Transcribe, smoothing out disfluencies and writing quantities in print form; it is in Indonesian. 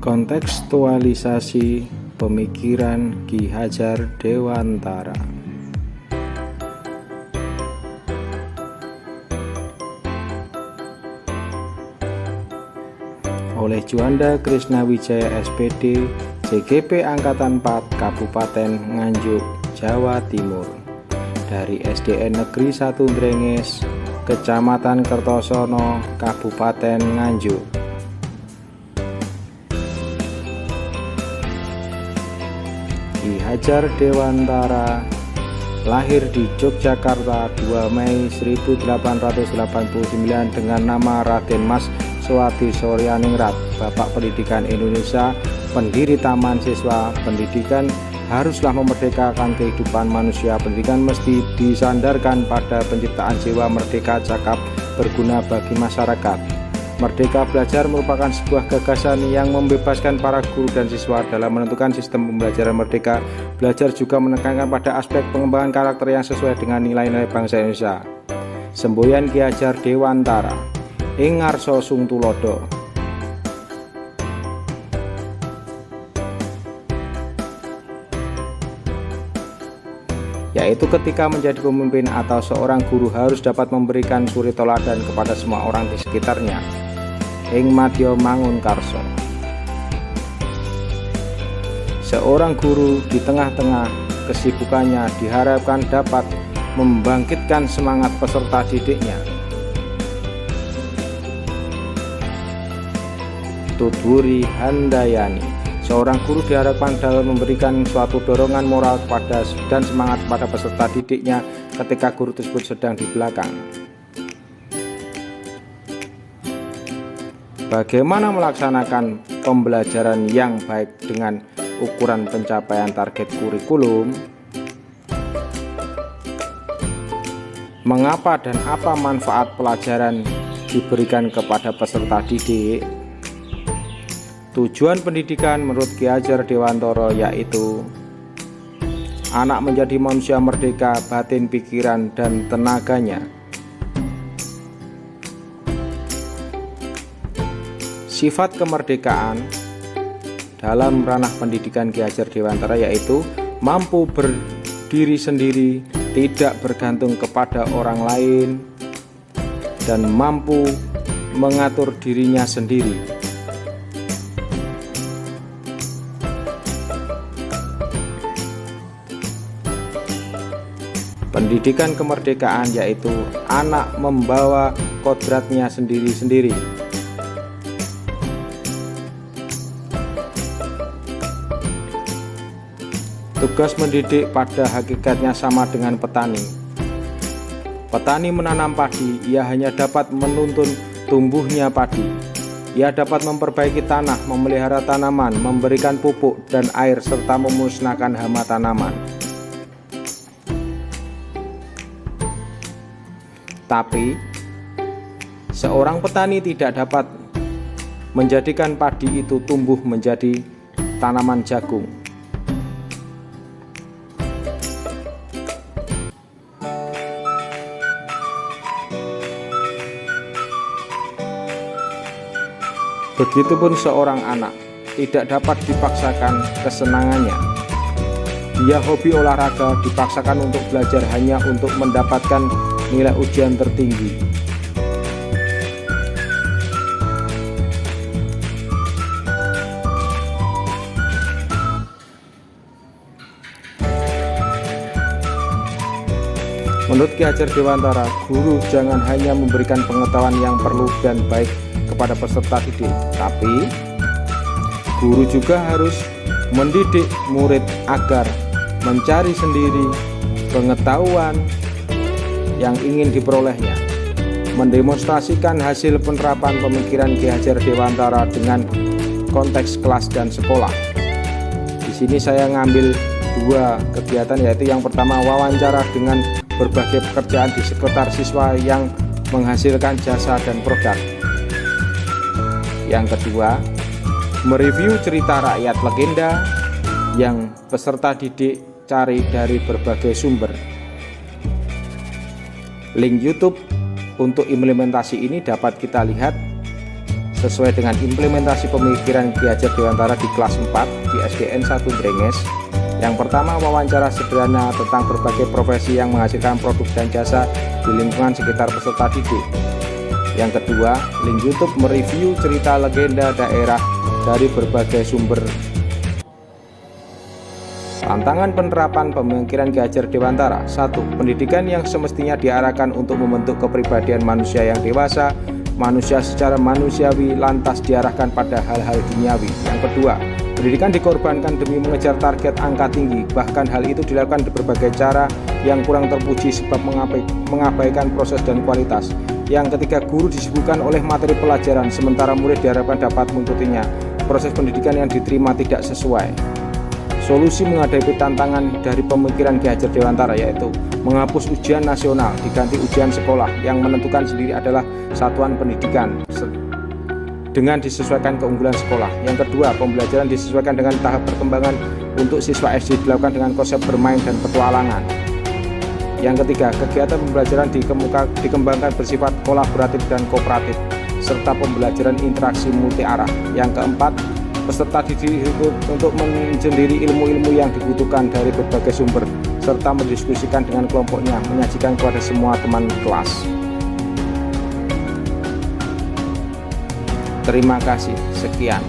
Kontekstualisasi pemikiran Ki Hajar Dewantara. Oleh Juanda Krishna Wijaya SPD, JGP Angkatan 4, Kabupaten Nganjuk, Jawa Timur. Dari SDN Negeri 1 Drenges, Kecamatan Kertosono, Kabupaten Nganjuk. Ki Hajar Dewantara lahir di Yogyakarta 2 Mei 1889 dengan nama Raden Mas Suwati Suryaningrat, Bapak Pendidikan Indonesia, pendiri Taman Siswa. Pendidikan haruslah memerdekakan kehidupan manusia. Pendidikan mesti disandarkan pada penciptaan jiwa merdeka, cakap, berguna bagi masyarakat. Merdeka Belajar merupakan sebuah gagasan yang membebaskan para guru dan siswa dalam menentukan sistem pembelajaran. Merdeka Belajar juga menekankan pada aspek pengembangan karakter yang sesuai dengan nilai-nilai bangsa Indonesia. Semboyan Ki Hajar Dewantara ing ngarsa Sung Tulodo. Yaitu ketika menjadi pemimpin atau seorang guru harus dapat memberikan suri teladan kepada semua orang di sekitarnya. Ing madya mangun karso. Seorang guru di tengah-tengah kesibukannya diharapkan dapat membangkitkan semangat peserta didiknya. Tutwuri Handayani. Seorang guru diharapkan dalam memberikan suatu dorongan moral kepada dan semangat pada peserta didiknya ketika guru tersebut sedang di belakang. Bagaimana melaksanakan pembelajaran yang baik dengan ukuran pencapaian target kurikulum? Mengapa dan apa manfaat pelajaran diberikan kepada peserta didik? Tujuan pendidikan menurut Ki Hajar Dewantara yaitu anak menjadi manusia merdeka batin, pikiran, dan tenaganya. Sifat kemerdekaan dalam ranah pendidikan Ki Hajar Dewantara yaitu mampu berdiri sendiri, tidak bergantung kepada orang lain, dan mampu mengatur dirinya sendiri. Pendidikan kemerdekaan yaitu anak membawa kodratnya sendiri-sendiri. Tugas mendidik pada hakikatnya sama dengan petani. Petani menanam padi, ia hanya dapat menuntun tumbuhnya padi. Ia dapat memperbaiki tanah, memelihara tanaman, memberikan pupuk dan air, serta memusnahkan hama tanaman. Tapi, seorang petani tidak dapat menjadikan padi itu tumbuh menjadi tanaman jagung. Begitupun seorang anak tidak dapat dipaksakan kesenangannya. Dia hobi olahraga, dipaksakan untuk belajar hanya untuk mendapatkan nilai ujian tertinggi. Menurut Ki Hajar Dewantara, guru jangan hanya memberikan pengetahuan yang perlu dan baik kepada peserta didik, tapi guru juga harus mendidik murid agar mencari sendiri pengetahuan yang ingin diperolehnya, mendemonstrasikan hasil penerapan pemikiran Ki Hajar Dewantara dengan konteks kelas dan sekolah. Di sini saya ngambil dua kegiatan, yaitu yang pertama wawancara dengan berbagai pekerjaan di sekitar siswa yang menghasilkan jasa dan produk. Yang kedua, mereview cerita rakyat legenda yang peserta didik cari dari berbagai sumber. Link YouTube untuk implementasi ini dapat kita lihat sesuai dengan implementasi pemikiran Ki Hajar Dewantara di kelas 4 di SDN 1 Drenges. Yang pertama, wawancara sederhana tentang berbagai profesi yang menghasilkan produk dan jasa di lingkungan sekitar peserta didik. Yang kedua, link YouTube mereview cerita legenda daerah dari berbagai sumber. Tantangan penerapan pemikiran Ki Hajar Dewantara. 1. Pendidikan yang semestinya diarahkan untuk membentuk kepribadian manusia yang dewasa, manusia secara manusiawi, lantas diarahkan pada hal-hal duniawi. Yang kedua, pendidikan dikorbankan demi mengejar target angka tinggi, bahkan hal itu dilakukan di berbagai cara yang kurang terpuji sebab mengabaikan proses dan kualitas. Yang ketiga, guru disibukkan oleh materi pelajaran, sementara murid diharapkan dapat mengikutinya. Proses pendidikan yang diterima tidak sesuai. Solusi menghadapi tantangan dari pemikiran Ki Hajar Dewantara yaitu menghapus ujian nasional, diganti ujian sekolah, yang menentukan sendiri adalah satuan pendidikan dengan disesuaikan keunggulan sekolah. Yang kedua, pembelajaran disesuaikan dengan tahap perkembangan untuk siswa SD, dilakukan dengan konsep bermain dan petualangan. Yang ketiga, kegiatan pembelajaran dikembangkan bersifat kolaboratif dan kooperatif, serta pembelajaran interaksi multi arah. Yang keempat, peserta didik untuk menjendiri ilmu-ilmu yang dibutuhkan dari berbagai sumber, serta mendiskusikan dengan kelompoknya, menyajikan kepada semua teman kelas. Terima kasih, sekian.